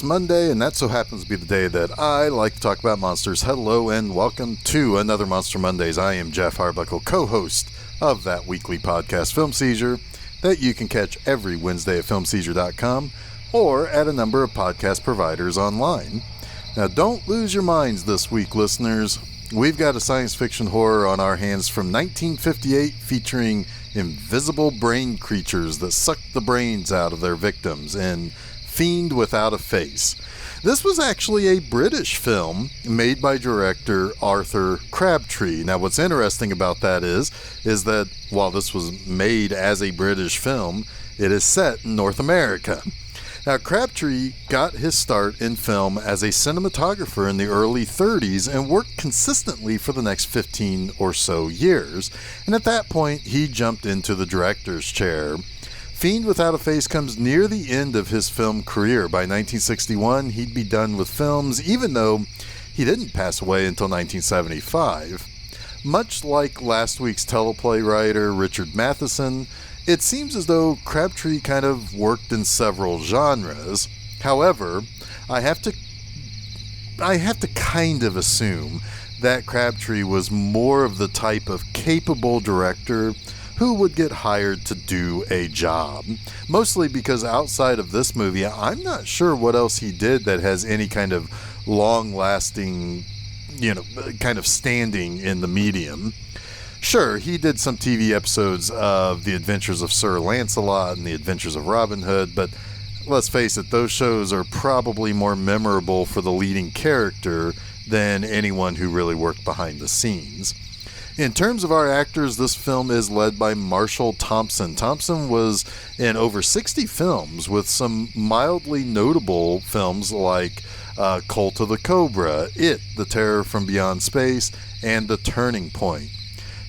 It's Monday, and that so happens to be the day that I like to talk about monsters. Hello, and welcome to another Monster Mondays. I am Geoff Harbuckle, co-host of that weekly podcast, Film Seizure, that you can catch every Wednesday at filmseizure.com or at a number of podcast providers online. Now, don't lose your minds this week, listeners. We've got a science fiction horror on our hands from 1958 featuring invisible brain creatures that suck the brains out of their victims in Fiend Without a Face. This was actually a British film made by director Arthur Crabtree. Now, what's interesting about that is that while this was made as a British film, it is set in North America. Now, Crabtree got his start in film as a cinematographer in the early 30s and worked consistently for the next 15 or so years. And at that point, he jumped into the director's chair. Fiend Without a Face comes near the end of his film career. By 1961, he'd be done with films, even though he didn't pass away until 1975. Much like last week's teleplay writer Richard Matheson, it seems as though Crabtree kind of worked in several genres. However, I have to kind of assume that Crabtree was more of the type of capable director who would get hired to do a job. Mostly because outside of this movie, I'm not sure what else he did that has any kind of long-lasting, kind of standing in the medium. Sure, he did some TV episodes of The Adventures of Sir Lancelot and The Adventures of Robin Hood, but let's face it, those shows are probably more memorable for the leading character than anyone who really worked behind the scenes. In terms of our actors, this film is led by Marshall Thompson. Thompson was in over 60 films, with some mildly notable films like Cult of the Cobra, It, The Terror from Beyond Space, and The Turning Point.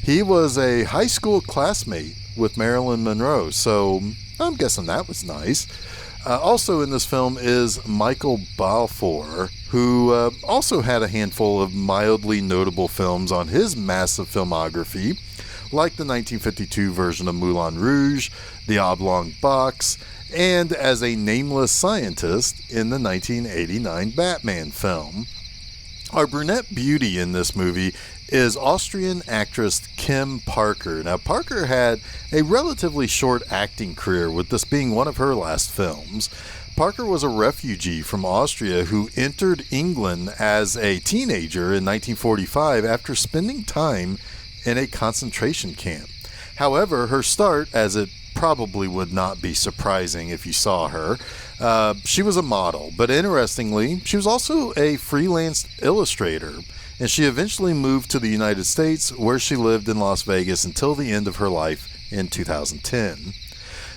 He was a high school classmate with Marilyn Monroe, so I'm guessing that was nice. Also in this film is Michael Balfour, who also had a handful of mildly notable films on his massive filmography, like the 1952 version of Moulin Rouge, The Oblong Box, and as a nameless scientist in the 1989 Batman film. Our brunette beauty in this movie is Austrian actress Kim Parker. Now, Parker had a relatively short acting career, with this being one of her last films. Parker was a refugee from Austria who entered England as a teenager in 1945 after spending time in a concentration camp. However, her start, as it probably would not be surprising if you saw her, she was a model, but interestingly, she was also a freelance illustrator, and she eventually moved to the United States, where she lived in Las Vegas until the end of her life in 2010.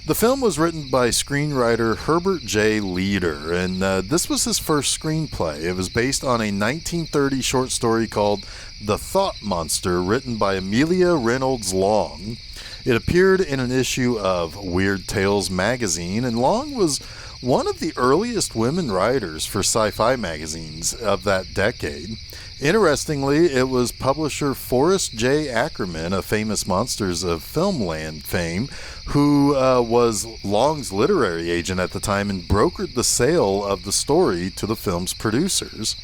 The film was written by screenwriter Herbert J. Leader, and this was his first screenplay. It was based on a 1930 short story called The Thought Monster, written by Amelia Reynolds Long. It appeared in an issue of Weird Tales magazine, and Long was one of the earliest women writers for sci-fi magazines of that decade. Interestingly, it was publisher Forrest J. Ackerman, a famous Monsters of Filmland fame, who was Long's literary agent at the time and brokered the sale of the story to the film's producers.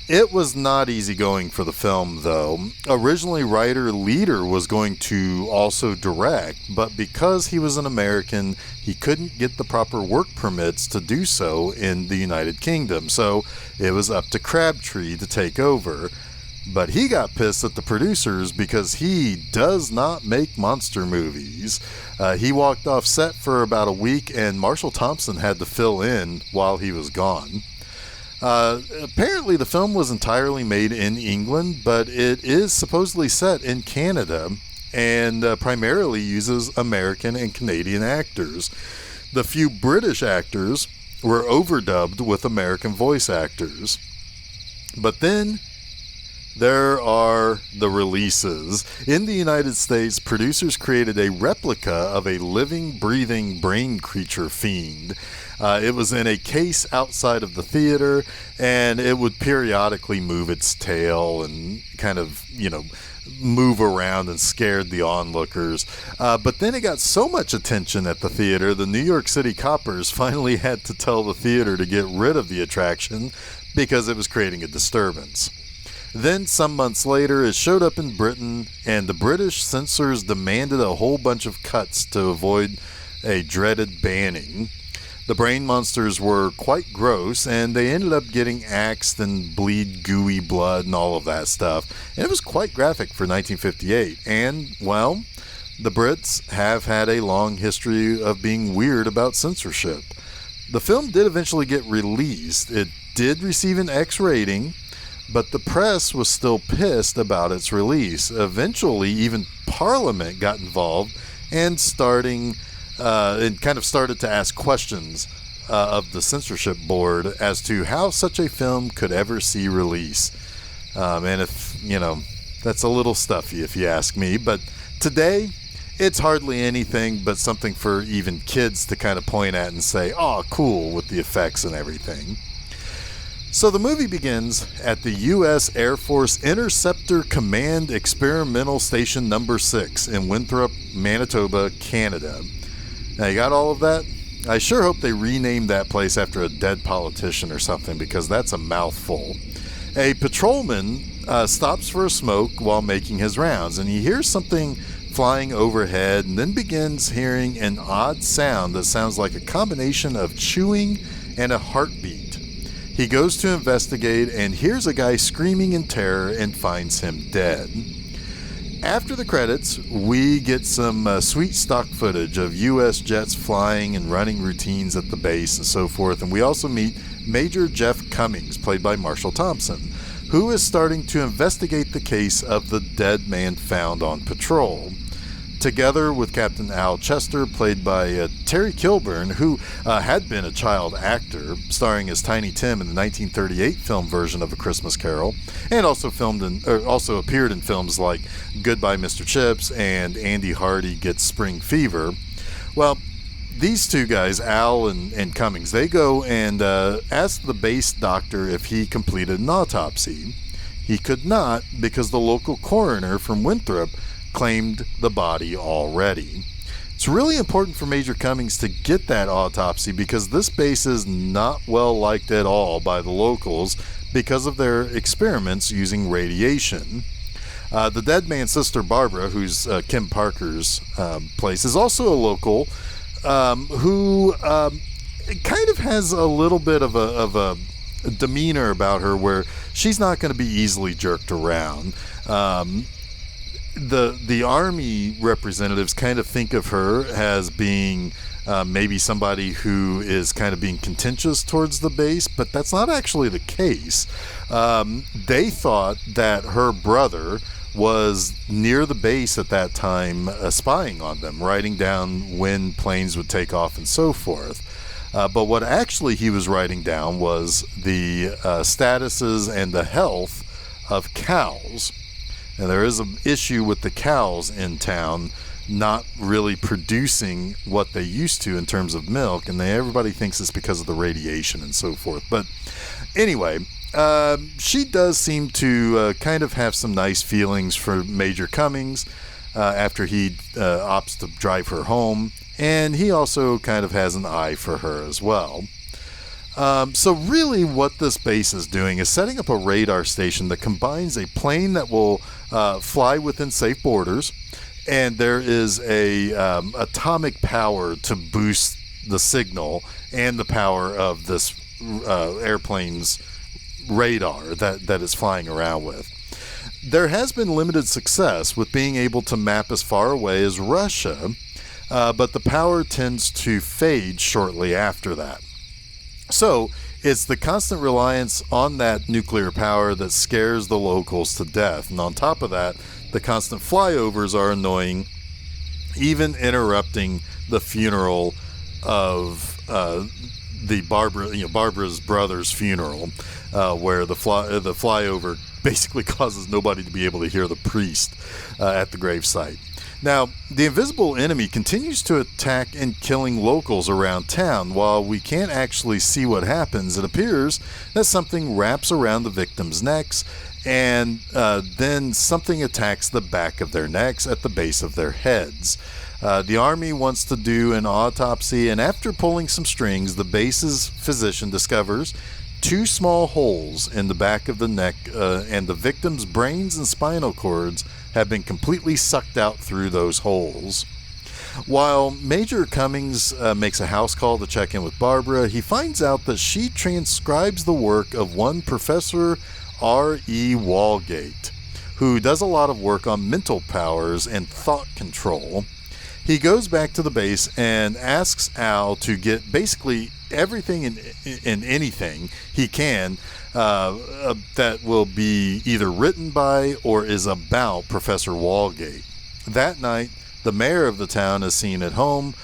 It was not easy going for the film, though. Originally, writer Leader was going to also direct, but because he was an American, he couldn't get the proper work permits to do so in the United Kingdom, so it was up to Crabtree to take over. But he got pissed at the producers because he does not make monster movies. He walked off set for about a week, and Marshall Thompson had to fill in while he was gone. Apparently the film was entirely made in England, but it is supposedly set in Canada and primarily uses American and Canadian actors. The few British actors were overdubbed with American voice actors. But then there are the releases. In the United States, producers created a replica of a living, breathing brain creature fiend. It was in a case outside of the theater, and it would periodically move its tail and kind of, move around and scared the onlookers. But then it got so much attention at the theater, the New York City coppers finally had to tell the theater to get rid of the attraction because it was creating a disturbance. Then, some months later, it showed up in Britain, and the British censors demanded a whole bunch of cuts to avoid a dreaded banning. The brain monsters were quite gross, and they ended up getting axed and bleed gooey blood and all of that stuff. And it was quite graphic for 1958. And, well, the Brits have had a long history of being weird about censorship. The film did eventually get released. It did receive an X rating, but the press was still pissed about its release. Eventually, even Parliament got involved and kind of started to ask questions of the censorship board as to how such a film could ever see release. And if, that's a little stuffy if you ask me. But today, it's hardly anything but something for even kids to kind of point at and say, oh, cool, with the effects and everything. So the movie begins at the U.S. Air Force Interceptor Command Experimental Station Number 6 in Winthrop, Manitoba, Canada. Now, you got all of that? I sure hope they rename that place after a dead politician or something, because that's a mouthful. A patrolman stops for a smoke while making his rounds, and he hears something flying overhead and then begins hearing an odd sound that sounds like a combination of chewing and a heartbeat. He goes to investigate and hears a guy screaming in terror and finds him dead. After the credits, we get some sweet stock footage of U.S. jets flying and running routines at the base and so forth, and we also meet Major Geoff Cummings, played by Marshall Thompson, who is starting to investigate the case of the dead man found on patrol, together with Captain Al Chester, played by Terry Kilburn, who had been a child actor, starring as Tiny Tim in the 1938 film version of A Christmas Carol, and also appeared in films like Goodbye Mr. Chips and Andy Hardy Gets Spring Fever. Well, these two guys, Al and Cummings, they go and ask the base doctor if he completed an autopsy. He could not, because the local coroner from Winthrop claimed the body already. It's really important for Major Cummings to get that autopsy because this base is not well liked at all by the locals because of their experiments using radiation. The dead man's sister Barbara, who's Kim Parker's place, is also a local who kind of has a little bit of a demeanor about her where she's not going to be easily jerked around. The Army representatives kind of think of her as being maybe somebody who is kind of being contentious towards the base, but that's not actually the case. They thought that her brother was near the base at that time spying on them, writing down when planes would take off and so forth. But what actually he was writing down was the statuses and the health of cows. And there is an issue with the cows in town not really producing what they used to in terms of milk, and everybody thinks it's because of the radiation and so forth. But anyway, she does seem to kind of have some nice feelings for Major Cummings after he opts to drive her home, and he also kind of has an eye for her as well. So really what this base is doing is setting up a radar station that combines a plane that will fly within safe borders, and there is a atomic power to boost the signal and the power of this airplane's radar that it's flying around with. There has been limited success with being able to map as far away as Russia, but the power tends to fade shortly after that. So it's the constant reliance on that nuclear power that scares the locals to death. And on top of that, the constant flyovers are annoying, even interrupting the funeral of Barbara's brother's funeral, where the flyover basically causes nobody to be able to hear the priest at the gravesite. Now, the invisible enemy continues to attack and killing locals around town. While we can't actually see what happens, it appears that something wraps around the victims' necks, and then something attacks the back of their necks at the base of their heads. The army wants to do an autopsy, and after pulling some strings, the base's physician discovers 2 small holes in the back of the neck, and the victim's brains and spinal cords have been completely sucked out through those holes. While Major Cummings makes a house call to check in with Barbara, he finds out that she transcribes the work of one Professor R.E. Walgate, who does a lot of work on mental powers and thought control. He goes back to the base and asks Al to get basically everything and anything he can that will be either written by or is about Professor Walgate. That night, the mayor of the town is seen at home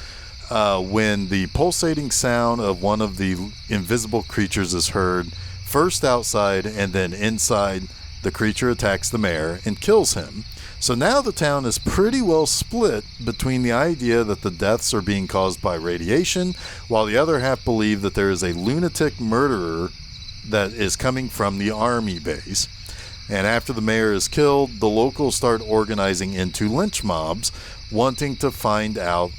when the pulsating sound of one of the invisible creatures is heard, first outside and then inside. The creature attacks the mayor and kills him. So now the town is pretty well split between the idea that the deaths are being caused by radiation, while the other half believe that there is a lunatic murderer that is coming from the army base. And after the mayor is killed, the locals start organizing into lynch mobs, wanting to find out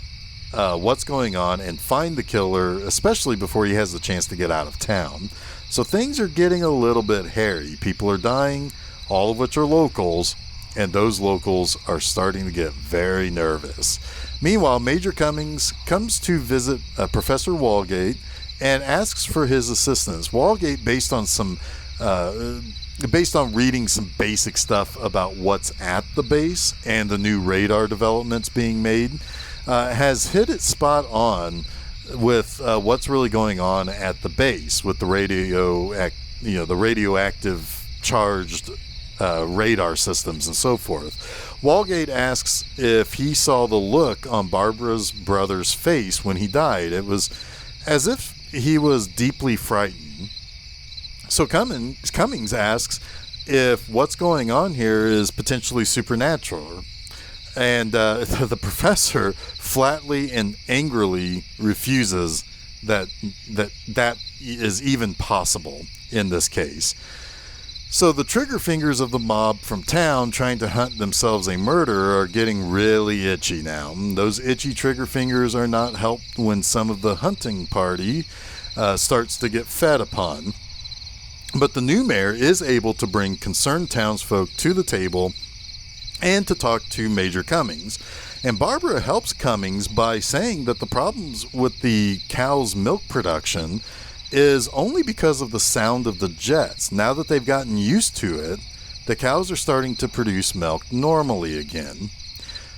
what's going on and find the killer, especially before he has the chance to get out of town. So things are getting a little bit hairy. People are dying, all of which are locals, and those locals are starting to get very nervous. Meanwhile, Major Cummings comes to visit Professor Walgate and asks for his assistance. Walgate, based on reading some basic stuff about what's at the base and the new radar developments being made, has hit it spot on with what's really going on at the base with the radioactive charged radar systems and so forth. Walgate asks if he saw the look on Barbara's brother's face when he died. It was as if he was deeply frightened. So Cummings asks if what's going on here is potentially supernatural. And the professor flatly and angrily refuses that is even possible in this case. So the trigger fingers of the mob from town trying to hunt themselves a murderer are getting really itchy now. Those itchy trigger fingers are not helped when some of the hunting party starts to get fed upon. But the new mayor is able to bring concerned townsfolk to the table and to talk to Major Cummings. And Barbara helps Cummings by saying that the problems with the cow's milk production is only because of the sound of the jets. Now that they've gotten used to it, the cows are starting to produce milk normally again.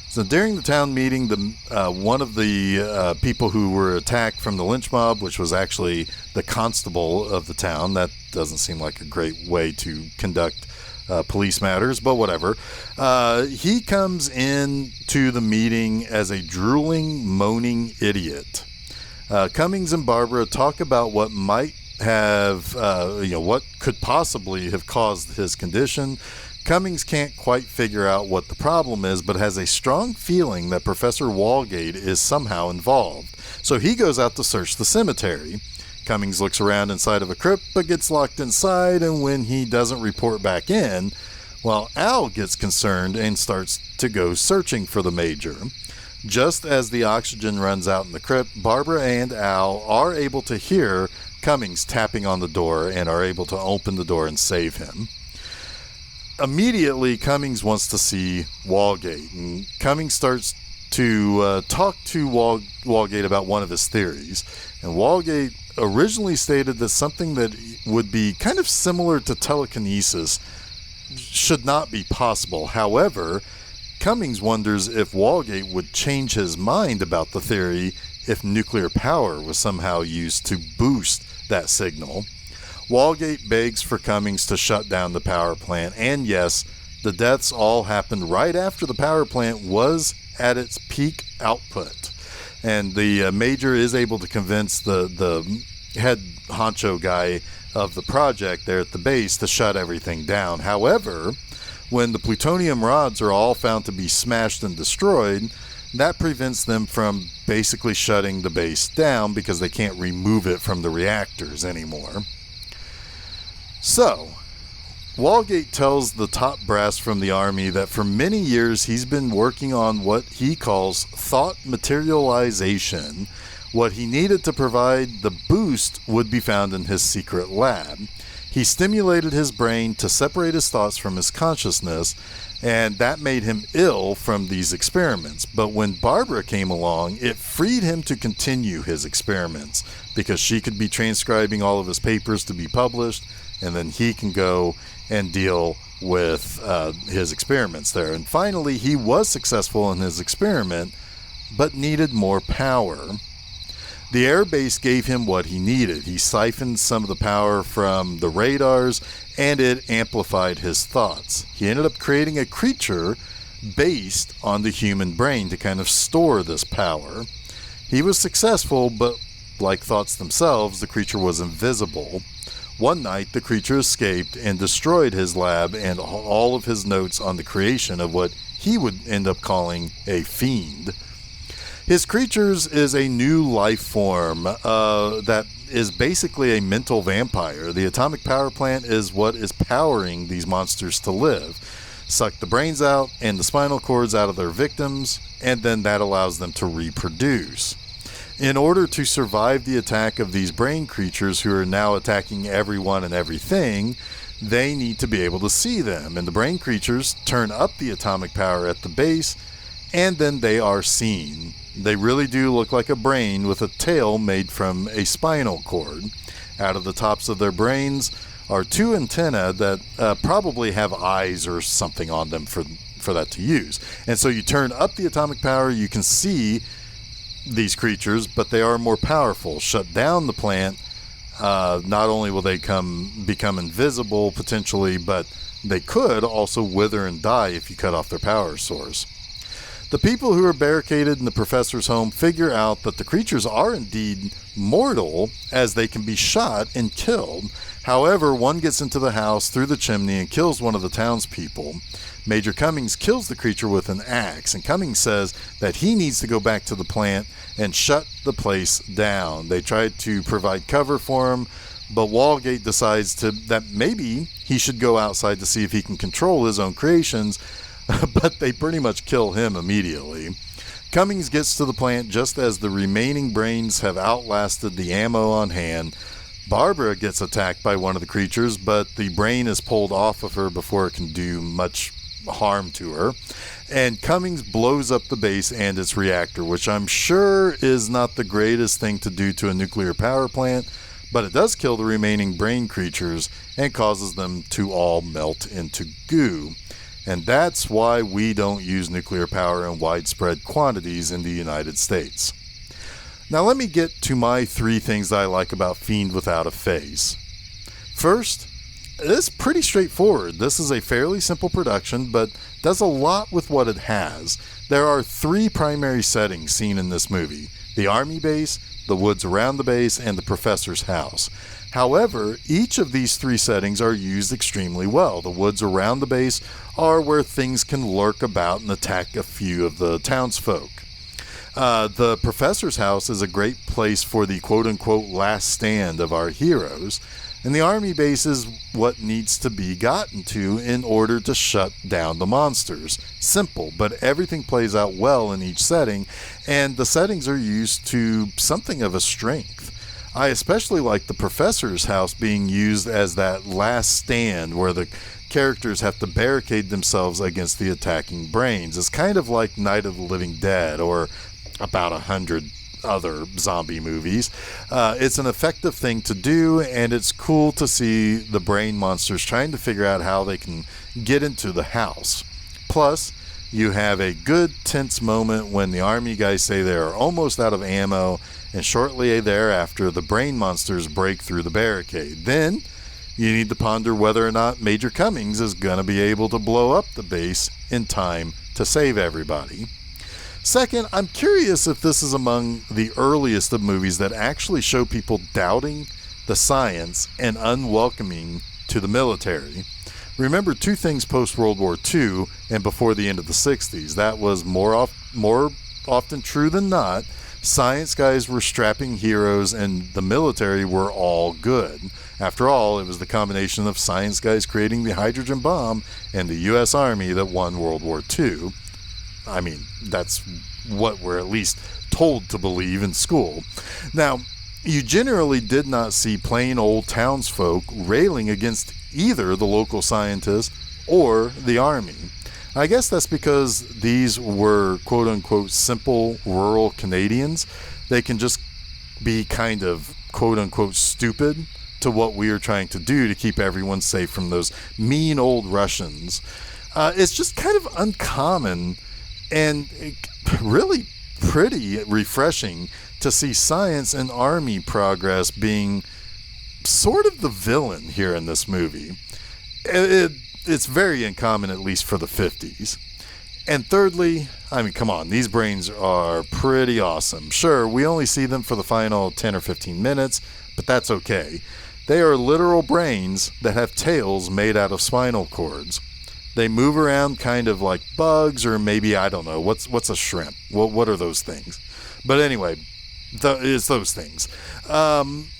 So during the town meeting, one of the people who were attacked from the lynch mob, which was actually the constable of the town, that doesn't seem like a great way to conduct police matters, but whatever. He comes in to the meeting as a drooling, moaning idiot. Cummings and Barbara talk about what might have, what could possibly have caused his condition. Cummings can't quite figure out what the problem is, but has a strong feeling that Professor Walgate is somehow involved. So he goes out to search the cemetery. Cummings looks around inside of a crypt, but gets locked inside, and when he doesn't report back in, well, Al gets concerned and starts to go searching for the major. Just as the oxygen runs out in the crypt, Barbara and Al are able to hear Cummings tapping on the door and are able to open the door and save him. Immediately, Cummings wants to see Walgate, and Cummings starts to talk to Walgate about one of his theories. And Walgate originally stated that something that would be kind of similar to telekinesis should not be possible. However, Cummings wonders if Walgate would change his mind about the theory if nuclear power was somehow used to boost that signal. Walgate begs for Cummings to shut down the power plant, and yes, the deaths all happened right after the power plant was at its peak output. And the major is able to convince the head honcho guy of the project there at the base to shut everything down. However, When the plutonium rods are all found to be smashed and destroyed, that prevents them from basically shutting the base down because they can't remove it from the reactors anymore. So, Walgate tells the top brass from the Army that for many years he's been working on what he calls thought materialization. What he needed to provide the boost would be found in his secret lab. He stimulated his brain to separate his thoughts from his consciousness, and that made him ill from these experiments. But when Barbara came along, it freed him to continue his experiments because she could be transcribing all of his papers to be published, and then he can go and deal with his experiments there. And finally, he was successful in his experiment, but needed more power. The air base gave him what he needed. He siphoned some of the power from the radars, and it amplified his thoughts. He ended up creating a creature based on the human brain to kind of store this power. He was successful, but like thoughts themselves, the creature was invisible. One night, the creature escaped and destroyed his lab and all of his notes on the creation of what he would end up calling a fiend. His creatures is a new life form that is basically a mental vampire. The atomic power plant is what is powering these monsters to live. Suck the brains out and the spinal cords out of their victims, and then that allows them to reproduce. In order to survive the attack of these brain creatures who are now attacking everyone and everything, they need to be able to see them. And the brain creatures turn up the atomic power at the base, and then they are seen. They really do look like a brain with a tail made from a spinal cord. Out of the tops of their brains are two antennae that probably have eyes or something on them for that to use. And so you turn up the atomic power, you can see these creatures, but they are more powerful. Shut down the plant, not only will they become invisible potentially, but they could also wither and die if you cut off their power source. The people who are barricaded in the professor's home figure out that the creatures are indeed mortal, as they can be shot and killed. However, one gets into the house through the chimney and kills one of the townspeople. Major Cummings kills the creature with an axe, and Cummings says that he needs to go back to the plant and shut the place down. They tried to provide cover for him, but Walgate decides that maybe he should go outside to see if he can control his own creations, but they pretty much kill him immediately. Cummings gets to the plant just as the remaining brains have outlasted the ammo on hand. Barbara gets attacked by one of the creatures, but the brain is pulled off of her before it can do much harm to her. And Cummings blows up the base and its reactor, which I'm sure is not the greatest thing to do to a nuclear power plant, but it does kill the remaining brain creatures and causes them to all melt into goo. And that's why we don't use nuclear power in widespread quantities in the United States. Now let me get to my 3 things I like about Fiend Without a Face. First, it's pretty straightforward. This is a fairly simple production, but does a lot with what it has. There are 3 primary settings seen in this movie: the Army base, the woods around the base, and the professor's house. However, each of these 3 settings are used extremely well. The woods around the base are where things can lurk about and attack a few of the townsfolk. The professor's house is a great place for the quote-unquote last stand of our heroes, and the Army base is what needs to be gotten to in order to shut down the monsters. Simple, but everything plays out well in each setting, and the settings are used to something of a strength. I especially like the professor's house being used as that last stand where the characters have to barricade themselves against the attacking brains. It's kind of like Night of the Living Dead or about 100 other zombie movies. It's an effective thing to do, and it's cool to see the brain monsters trying to figure out how they can get into the house. Plus, you have a good tense moment when the Army guys say they are almost out of ammo, and shortly thereafter the brain monsters break through the barricade. Then you need to ponder whether or not Major Cummings is going to be able to blow up the base in time to save everybody. Second, I'm curious if this is among the earliest of movies that actually show people doubting the science and unwelcoming to the military. Remember two things post-World War II and before the end of the 60s. That was more often true than not. Science guys were strapping heroes and the military were all good. After all, it was the combination of science guys creating the hydrogen bomb and the U.S. Army that won World War II. I mean, that's what we're at least told to believe in school. Now, you generally did not see plain old townsfolk railing against either the local scientists or the army. I guess that's because these were quote-unquote simple rural Canadians. They can just be kind of quote-unquote stupid to what we are trying to do to keep everyone safe from those mean old Russians. It's just kind of uncommon and really pretty refreshing to see science and army progress being sort of the villain here in this movie. It's very uncommon, at least for the 50s. And thirdly, I mean, come on, these brains are pretty awesome. Sure, we only see them for the final 10 or 15 minutes, but that's okay. They are literal brains that have tails made out of spinal cords. They move around kind of like bugs, or maybe, I don't know, what's a shrimp? What are those things? But anyway, it's those things.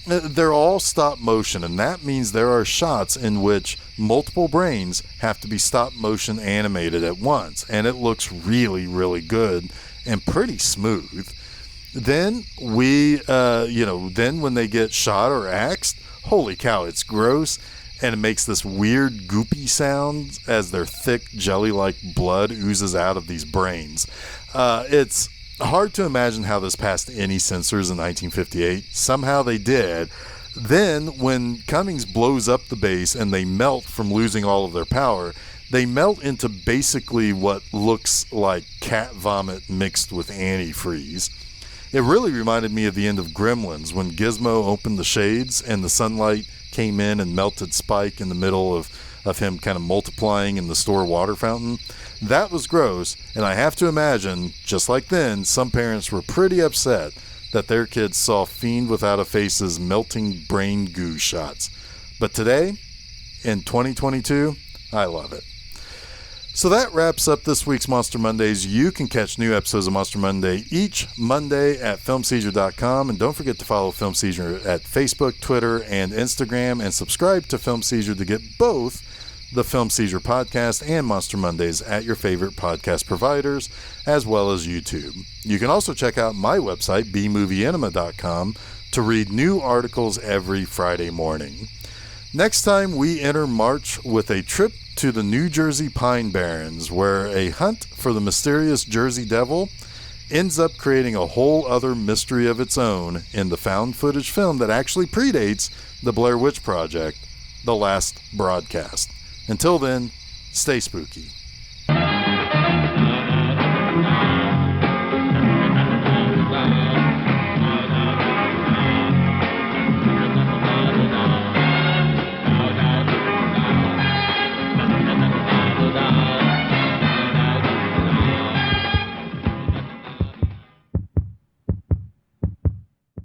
They're all stop motion, and that means there are shots in which multiple brains have to be stop motion animated at once, and it looks really, really good and pretty smooth. Then then when they get shot or axed, holy cow, it's gross, and it makes this weird goopy sound as their thick jelly-like blood oozes out of these brains. It's hard to imagine how this passed any censors in 1958. Somehow they did. Then, when Cummings blows up the base and they melt from losing all of their power, they melt into basically what looks like cat vomit mixed with antifreeze. It really reminded me of the end of Gremlins when Gizmo opened the shades and the sunlight came in and melted Spike in the middle of him kind of multiplying in the store water fountain. That was gross, and I have to imagine, just like then, some parents were pretty upset that their kids saw Fiend Without a Face's melting brain goo shots. But today, in 2022, I love it. So that wraps up this week's Monster Mondays. You can catch new episodes of Monster Monday each Monday at filmseizure.com. And don't forget to follow Film Seizure at Facebook, Twitter, and Instagram. And subscribe to Film Seizure to get both the Film Seizure Podcast and Monster Mondays at your favorite podcast providers, as well as YouTube. You can also check out my website, bmovieenema.com, to read new articles every Friday morning. Next time, we enter March with a trip to the New Jersey Pine Barrens, where a hunt for the mysterious Jersey Devil ends up creating a whole other mystery of its own in the found footage film that actually predates the Blair Witch Project, The Last Broadcast. Until then, stay spooky.